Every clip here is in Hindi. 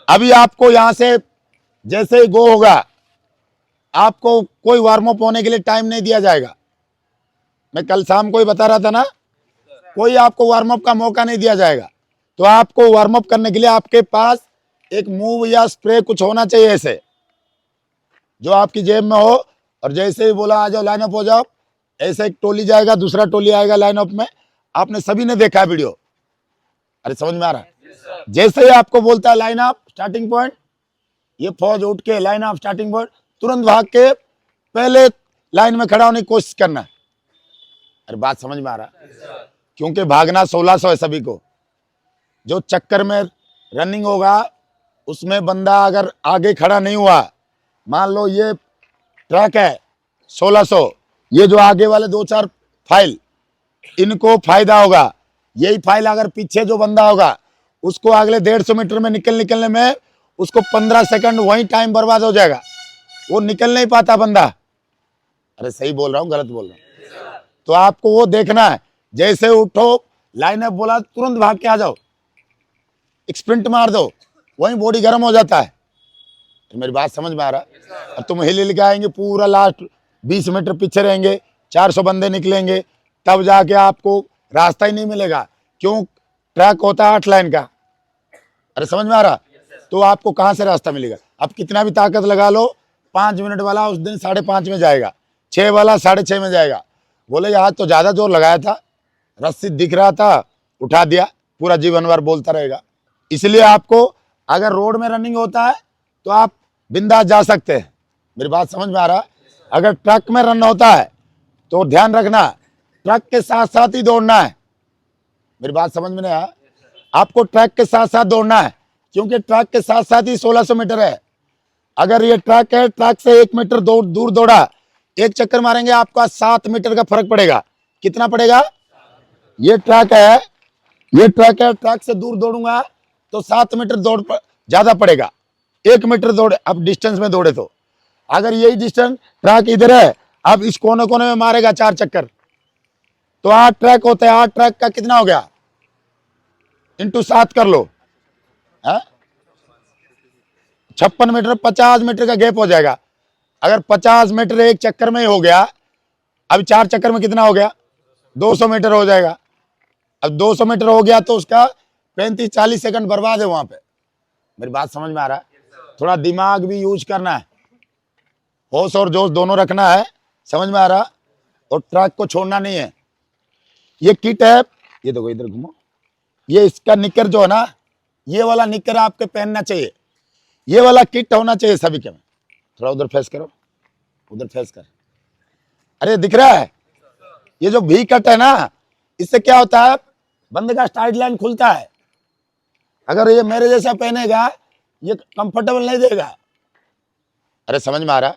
अभी आपको यहां से जैसे ही गो होगा, आपको कोई वार्म अप होने के लिए टाइम नहीं दिया जाएगा। मैं कल शाम को ही बता रहा था ना, कोई आपको वार्म अप का मौका नहीं दिया जाएगा। तो आपको वार्म अप करने के लिए आपके पास एक मूव या स्प्रे कुछ होना चाहिए ऐसे, जो आपकी जेब में हो, और जैसे ही बोला आ जाओ लाइन अप हो जाओ, ऐसे एक टोली जाएगा, दूसरा टोली आएगा लाइन अप में। आपने सभी ने देखा है वीडियो, अरे समझ में आ रहा है? जैसे ही आपको बोलता है लाइन अप स्टार्टिंग पॉइंट, ये फौज उठ के लाइन अप स्टार्टिंग पॉइंट, तुरंत भाग के पहले लाइन में खड़ा होने की कोशिश करना है। अरे बात समझ में आ रहा है? क्योंकि भागना 1600 है सभी को। जो चक्कर में रनिंग होगा उसमें बंदा अगर आगे खड़ा नहीं हुआ, मान लो ये ट्रैक है 1600, ये जो आगे वाले 2-4 फाइल, इनको फायदा होगा। यही फाइल अगर पीछे जो बंदा होगा उसको अगले 150 मीटर में निकलने में उसको 15 सेकंड वही टाइम बर्बाद हो जाएगा, वो निकल नहीं पाता बंदा। अरे सही बोल रहा हूँ गलत बोल रहा हूँ? तो आपको वो देखना है, जैसे उठो लाइन अप बोला तुरंत भाग के आ जाओ, स्प्रिंट मार दो, वही बॉडी गर्म हो जाता है। तो मेरी बात समझ में आ रहा है? अब तुम हिल के आएंगे, पूरा लास्ट 20 मीटर पीछे रहेंगे, 400 बंदे निकलेंगे, तब जाके आपको रास्ता ही नहीं मिलेगा। क्यों? ट्रैक होता है 8 लाइन का। अरे समझ में आ रहा? तो आपको कहां से रास्ता मिलेगा? अब कितना भी ताकत लगा लो, 5 मिनट वाला उस दिन 5:30 में जाएगा, 6 वाला 6:30 में जाएगा। बोले आज तो ज्यादा जोर लगाया था, रस्सी दिख रहा था, उठा दिया, पूरा जीवन भर बोलता रहेगा। इसलिए आपको अगर रोड में रनिंग होता है तो आप बिंदास जा सकते हैं। मेरी बात समझ में आ रहा? अगर ट्रक में रन होता है तो ध्यान रखना, ट्रक के साथ साथ ही दौड़ना है। मेरी बात समझ में नहीं आया? आपको ट्रैक के साथ साथ दौड़ना है, क्योंकि ट्रैक के साथ साथ ही 1600 मीटर है। अगर ये ट्रैक है, ट्रैक से 1 मीटर दूर दौड़ा, एक चक्कर मारेंगे आपका 7 मीटर का फर्क पड़ेगा। कितना पड़ेगा? ये ट्रैक है, ये ट्रैक है, ट्रैक से दूर दौड़ूंगा तो 7 मीटर दौड़ ज्यादा पड़ेगा। 1 मीटर दौड़े अब डिस्टेंस में दौड़े तो, अगर यही डिस्टेंस ट्रैक इधर है, अब इस कोने कोने में मारेगा 4 चक्कर, तो 8 ट्रैक होते हैं। 8 ट्रैक का कितना हो गया? इंटू 7 कर लो, 56 मीटर, 50 मीटर का गैप हो जाएगा। अगर 50 मीटर एक चक्कर में ही हो गया, अब 4 चक्कर में कितना हो गया? 200 मीटर हो जाएगा। अब 200 मीटर हो गया तो उसका 35-40 सेकंड बर्बाद है वहां पे। मेरी बात समझ में आ रहा है? थोड़ा दिमाग भी यूज करना है, होश और जोश दोनों रखना है। समझ में आ रहा? और ट्रैक को छोड़ना नहीं है। ये किट है, ये देखो इधर घूमो, ये इसका निकर जो है ना, ये वाला निकर आपके पहनना चाहिए, ये वाला किट होना चाहिए सभी के में। थोड़ा उधर फेस करो, उधर फेस कर। अरे दिख रहा है? ये जो भी कट है ना, इससे क्या होता है, बंदे का स्टाइल लाइन खुलता है। अगर ये मेरे जैसा पहनेगा, ये कंफर्टेबल नहीं देगा। अरे समझ में आ रहा?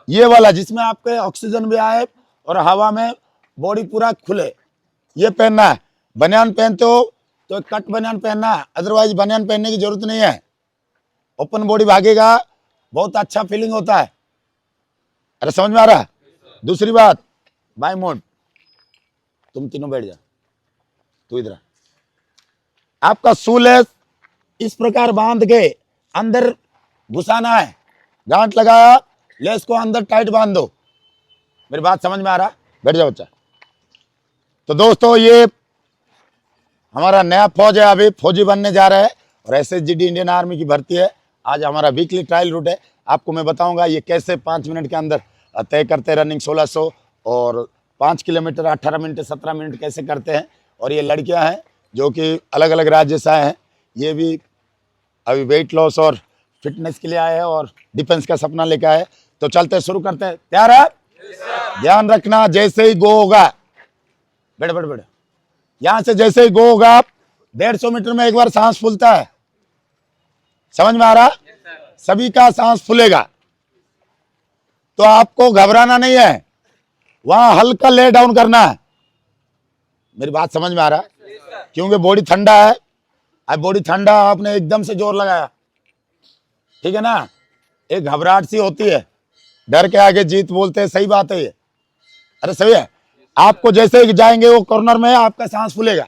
ये वाला जिसमें आपके ऑक्सीजन भी आए और हवा में बॉडी पूरा खुले, ये पहनना है। बनियान पहनते हो तो कट बनियान पहनना है, अदरवाइज बनियान पहनने की जरूरत नहीं है। ओपन बॉडी भागेगा, बहुत अच्छा फीलिंग होता है। अरे समझ में आ रहा? दूसरी बात, बाय मोड, तुम तीनों बैठ जा, तू इधर। आपका शूलेस इस प्रकार बांध के अंदर घुसाना है, गांठ लगाया, लेस को अंदर टाइट बांध दो। मेरी बात समझ में आ रहा? बैठ जाओ बच्चा। तो दोस्तों, ये हमारा नया फौज है, अभी फौजी बनने जा रहा है, और SSGD इंडियन आर्मी की भर्ती है। आज हमारा वीकली ट्रायल रूट है, आपको मैं बताऊंगा ये कैसे 5 मिनट के अंदर तय करते हैं रनिंग 1600, और 5 किलोमीटर 18 मिनट 17 मिनट कैसे करते हैं। और ये लड़कियां हैं जो कि अलग अलग राज्य से आए हैं, ये भी अभी वेट लॉस और फिटनेस के लिए आए हैं और डिफेंस का सपना लेकर आए। तो चलते शुरू करते हैं, तैयार है? ध्यान रखना, जैसे ही गो होगा, बैठ बैठ बैठ, यहां से जैसे ही गो होगा 150 मीटर में एक बार सांस फूलता है। समझ में आ रहा? सभी का सांस फूलेगा, तो आपको घबराना नहीं है, वहां हल्का ले डाउन करना है। मेरी बात समझ में आ रहा? क्योंकि बॉडी ठंडा है। अब बॉडी ठंडा, आपने एकदम से जोर लगाया, ठीक है ना, एक घबराहट सी होती है, डर के आगे जीत बोलते हैं, सही बात है ये। अरे सही है। आपको जैसे ही जाएंगे वो कॉर्नर में आपका सांस फूलेगा,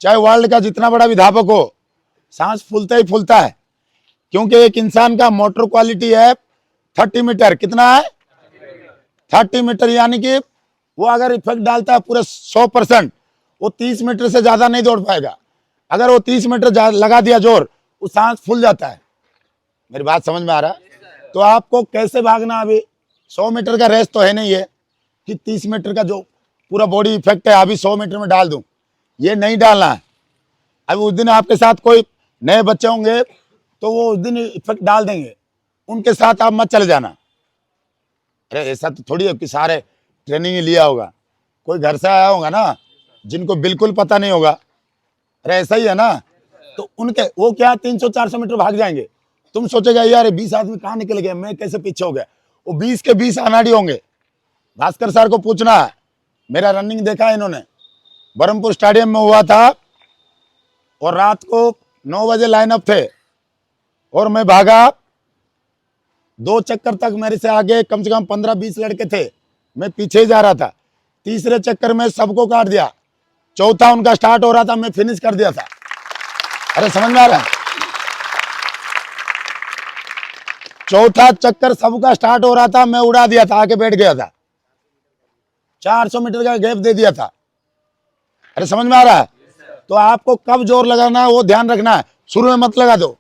चाहे वर्ल्ड का जितना बड़ा विधापक हो, सांस फूलता ही फूलता है। क्योंकि एक इंसान का मोटर क्वालिटी है 30 मीटर। कितना है? 30 मीटर। यानी कि वो अगर इफेक्ट डालता है पूरे 100%, वो 30 मीटर से ज्यादा नहीं दौड़ पाएगा। अगर वो 30 मीटर लगा दिया जोर, वो सांस फूल जाता है। मेरी बात समझ में आ रहा है? तो आपको कैसे भागना? अभी 100 मीटर का रेस तो है नहीं है कि 30 मीटर का जो पूरा बॉडी इफेक्ट है अभी 100 मीटर में डाल दूं, ये नहीं डालना है। अभी उस दिन आपके साथ कोई नए बच्चे होंगे तो वो उस दिन इफेक्ट डाल देंगे, उनके साथ आप मत चले जाना। अरे ऐसा तो थोड़ी है कि सारे ट्रेनिंग ही लिया होगा, कोई घर से आया होगा ना जिनको बिल्कुल पता नहीं होगा। अरे ऐसा ही है ना, तो उनके वो क्या 300-400 मीटर भाग जाएंगे। तुम सोचेगा यार 20 आदमी कहाँ निकल गए, मैं कैसे पीछे हो गया। वो 20 के 20 अनाड़ी होंगे। भास्कर सर को पूछना है, मेरा रनिंग देखा है इन्होंने, बरहमपुर स्टेडियम में हुआ था और रात को 9 बजे लाइनअप थे और मैं भागा 2 चक्कर तक। मेरे से आगे कम से कम 15-20 लड़के थे, मैं पीछे ही जा रहा था। तीसरे चक्कर में सबको काट दिया, चौथा उनका स्टार्ट हो रहा था, मैं फिनिश कर दिया था। अरे समझ में आ रहा है? चौथा चक्कर सबका स्टार्ट हो रहा था, मैं उड़ा दिया था, आके बैठ गया था, 400 मीटर का गैप दे दिया था। अरे समझ में आ रहा है? तो आपको कब जोर लगाना है वो ध्यान रखना है, शुरू में मत लगा दो।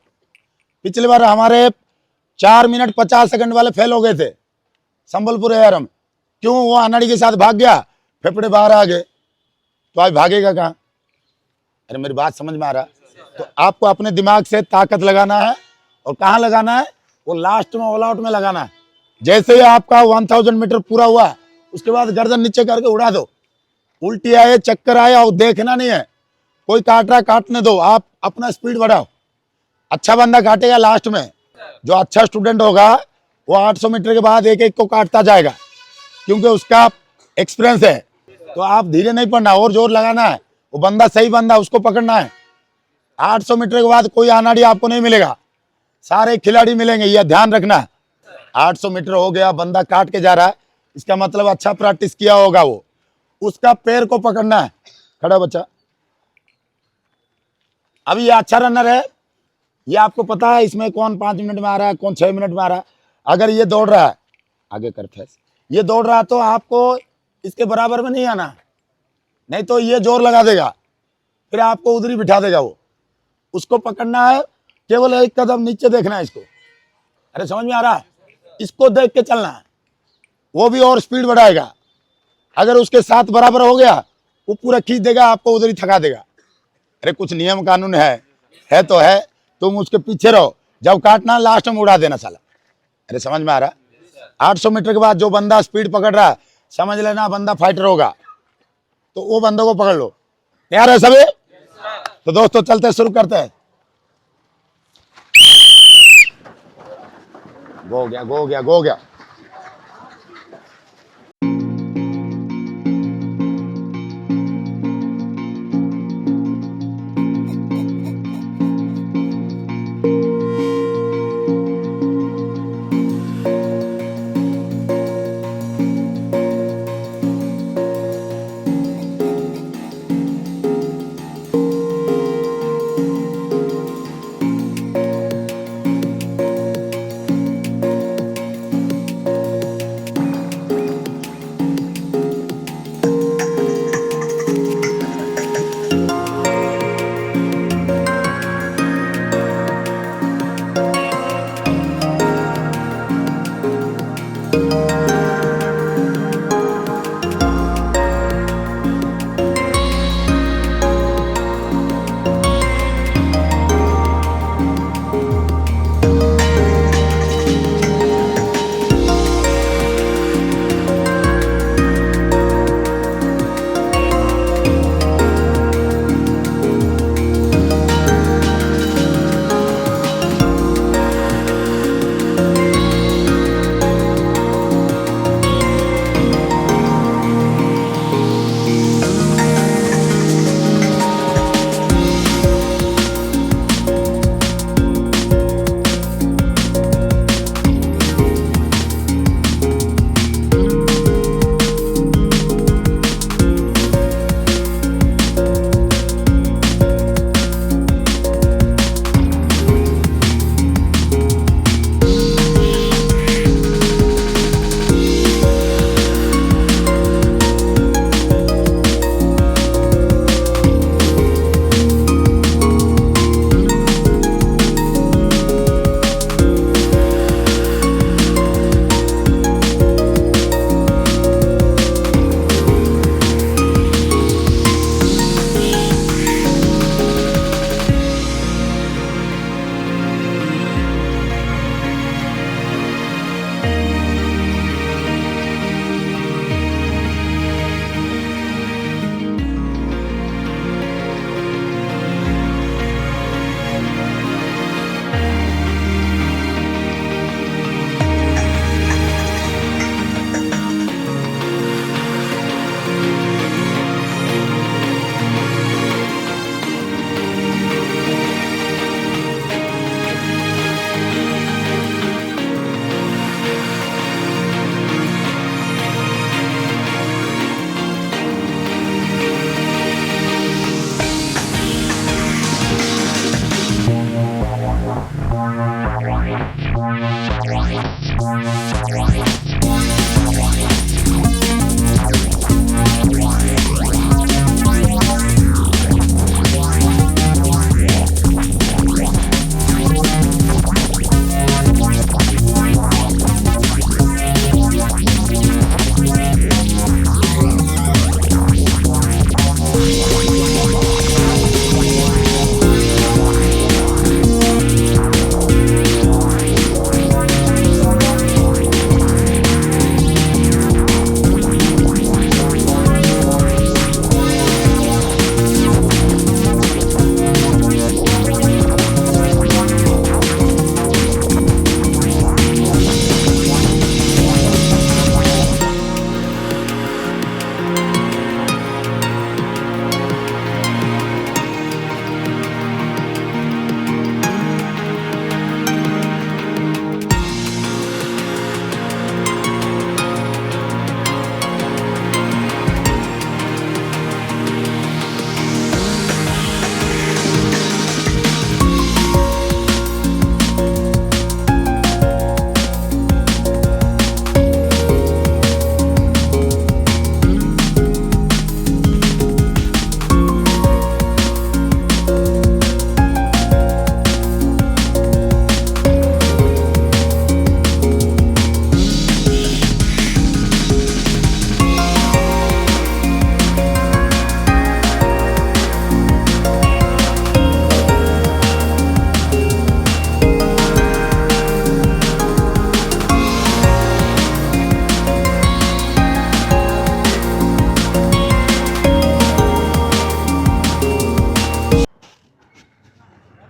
पिछली बार हमारे 4 मिनट 50 सेकंड वाले फेल हो गए थे संबलपुर एआरएम। क्यों? वो अनाड़ी के साथ भाग गया, फेफड़े बाहर आ गए, तो आज भागेगा कहाँ? अरे मेरी बात समझ में आ रहा है? तो आपको अपने दिमाग से ताकत लगाना है, और कहाँ लगाना है? वो लास्ट में ऑल आउट में लगाना है। जैसे ही आपका 1000 मीटर पूरा हुआ, उसके बाद गर्दन नीचे करके उड़ा दो। उल्टी आए, चक्कर आए, और देखना नहीं है कोई काट रहा, काटने दो, आप अपना स्पीड बढ़ाओ। अच्छा बंदा काटेगा लास्ट में, जो अच्छा स्टूडेंट होगा वो 800 मीटर के बाद एक एक को काटता जाएगा, क्योंकि उसका एक्सपीरियंस है। तो आप धीरे नहीं पड़ना, और जोर लगाना है। वो बंदा सही बंदा, उसको पकड़ना है। 800 मीटर के बाद कोई अनाड़ी आपको नहीं मिलेगा, सारे खिलाड़ी मिलेंगे, यह ध्यान रखना। 800 मीटर हो गया, बंदा काट के जा रहा है, इसका मतलब अच्छा प्रैक्टिस किया होगा वो, उसका पैर को पकड़ना है। खड़ा बच्चा, अभी ये अच्छा रनर है, ये आपको पता है इसमें कौन 5 मिनट में आ रहा है, कौन 6 मिनट में आ रहा है। अगर ये दौड़ रहा है, आगे करते हैं, ये दौड़ रहा है तो आपको इसके बराबर में नहीं आना, नहीं तो ये जोर लगा देगा, फिर आपको उधर ही बिठा देगा वो। उसको पकड़ना है, केवल एक कदम नीचे देखना है इसको। अरे समझ में आ रहा है? इसको देख के चलना है, वो भी और स्पीड बढ़ाएगा। अगर उसके साथ बराबर हो गया, वो पूरा खींच देगा, आपको उधर ही थका देगा। अरे कुछ नियम कानून है तो है, तुम उसके पीछे रहो, जब काटना लास्ट में उड़ा देना साला। अरे समझ में आ रहा? 800 मीटर के बाद जो बंदा स्पीड पकड़ रहा है, समझ लेना बंदा फाइटर होगा, तो वो बंदों को पकड़ लो। तैयार है सभी? तो दोस्तों चलते शुरू करते हैं। गो गया, गो गया, गो गया।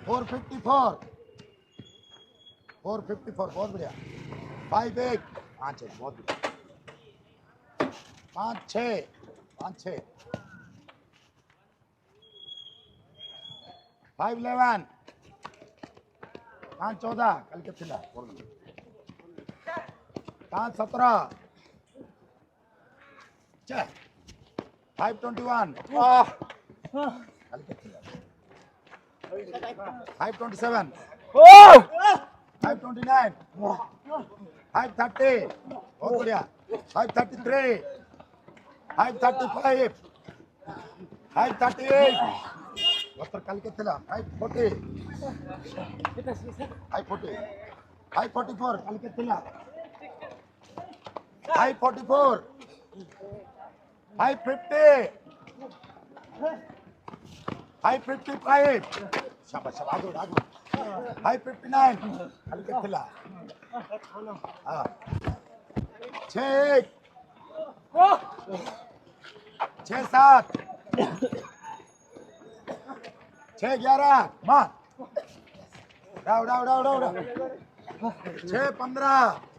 454 454 बहुत बढ़िया 58 5 6 बहुत बढ़िया 5 6 5 6 511 5 14 कल के थिला 5 17 521 कल के थिला 527 529 530 बहुत बढ़िया 533 535 538 वस्त्र कल के थिला 540 540 544 कल के थिला 544 550 555 शाबाश शाबाश आगे 559 कल के थिला हाँ 6 6 7 6 11 मार डाउ 6 15